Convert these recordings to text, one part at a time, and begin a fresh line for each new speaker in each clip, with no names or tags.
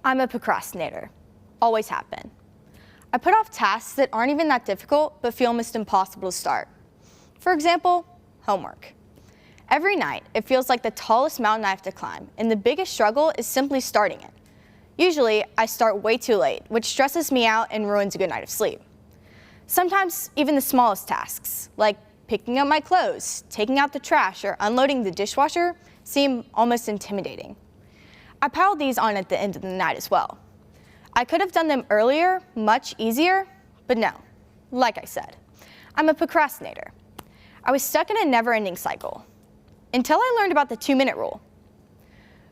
I'm a procrastinator. Always have been. I put off tasks that aren't even that difficult but feel almost impossible to start. For example, homework. Every night, it feels like the tallest mountain I have to climb, and the biggest struggle is simply starting it. Usually, I start way too late, which stresses me out and ruins a good night of sleep. Sometimes, even the smallest tasks, like picking up my clothes, taking out the trash, or unloading the dishwasher, seem almost intimidating. I pile these on at the end of the night as well. I could have done them earlier, much easier, but no. Like I said, I'm a procrastinator. I was stuck in a never-ending cycle, until I learned about the 2-minute rule.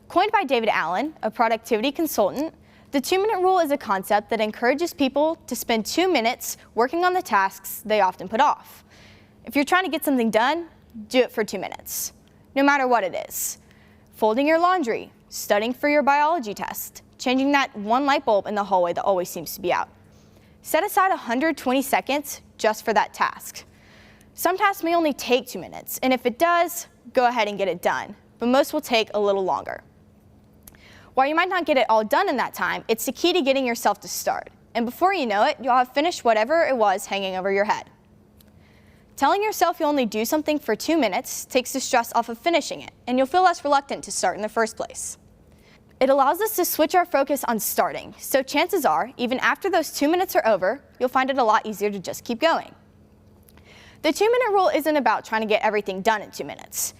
Coined by David Allen, a productivity consultant, the 2-minute rule is a concept that encourages people to spend 2 minutes working on the tasks they often put off. If you're trying to get something done, do it for 2 minutes, no matter what it is. Folding your laundry, studying for your biology test, changing that one light bulb in the hallway that always seems to be out. Set aside 120 seconds just for that task. Some tasks may only take 2 minutes, and if it does, go ahead and get it done, but most will take a little longer. While you might not get it all done in that time, it's the key to getting yourself to start, and before you know it, you'll have finished whatever it was hanging over your head. Telling yourself you'll only do something for 2 minutes takes the stress off of finishing it, and you'll feel less reluctant to start in the first place. It allows us to switch our focus on starting, so chances are, even after those 2 minutes are over, you'll find it a lot easier to just keep going. The 2-minute rule isn't about trying to get everything done in 2 minutes.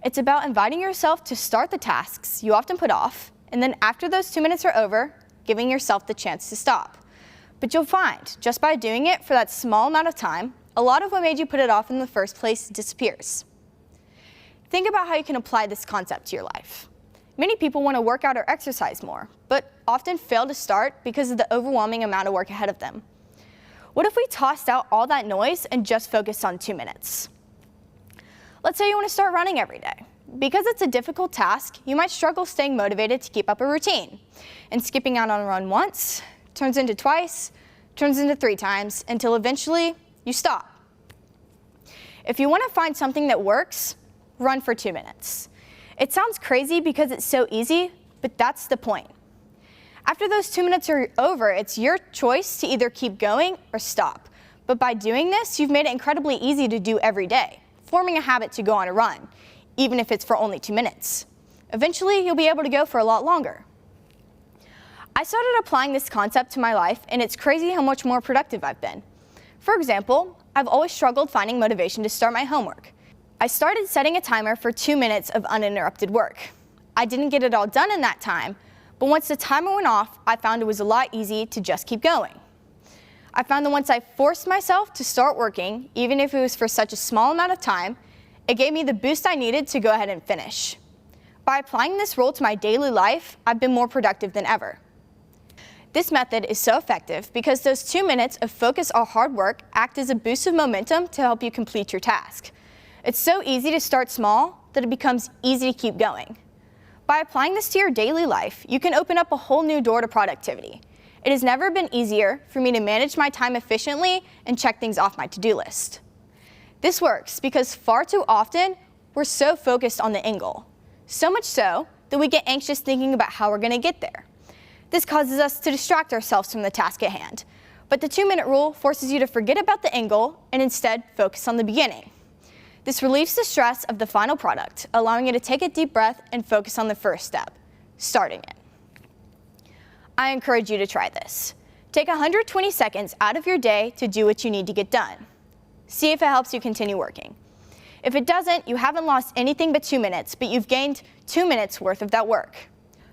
It's about inviting yourself to start the tasks you often put off, and then after those 2 minutes are over, giving yourself the chance to stop. But you'll find, just by doing it for that small amount of time, a lot of what made you put it off in the first place disappears. Think about how you can apply this concept to your life. Many people want to work out or exercise more, but often fail to start because of the overwhelming amount of work ahead of them. What if we tossed out all that noise and just focused on 2 minutes? Let's say you want to start running every day. Because it's a difficult task, you might struggle staying motivated to keep up a routine. And skipping out on a run once turns into twice, turns into 3 times, until eventually you stop. If you want to find something that works, run for 2 minutes. It sounds crazy because it's so easy, but that's the point. After those 2 minutes are over, it's your choice to either keep going or stop. But by doing this, you've made it incredibly easy to do every day, forming a habit to go on a run, even if it's for only 2 minutes. Eventually, you'll be able to go for a lot longer. I started applying this concept to my life, and it's crazy how much more productive I've been. For example, I've always struggled finding motivation to start my homework. I started setting a timer for 2 minutes of uninterrupted work. I didn't get it all done in that time, but once the timer went off, I found it was a lot easier to just keep going. I found that once I forced myself to start working, even if it was for such a small amount of time, it gave me the boost I needed to go ahead and finish. By applying this rule to my daily life, I've been more productive than ever. This method is so effective because those 2 minutes of focus or hard work act as a boost of momentum to help you complete your task. It's so easy to start small that it becomes easy to keep going. By applying this to your daily life, you can open up a whole new door to productivity. It has never been easier for me to manage my time efficiently and check things off my to-do list. This works because far too often, we're so focused on the end goal. So much so that we get anxious thinking about how we're going to get there. This causes us to distract ourselves from the task at hand. But the 2-minute rule forces you to forget about the end goal and instead focus on the beginning. This relieves the stress of the final product, allowing you to take a deep breath and focus on the first step, starting it. I encourage you to try this. Take 120 seconds out of your day to do what you need to get done. See if it helps you continue working. If it doesn't, you haven't lost anything but 2 minutes, but you've gained 2 minutes worth of that work.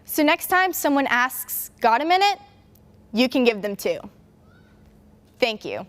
So next time someone asks, "Got a minute?" you can give them 2. Thank you.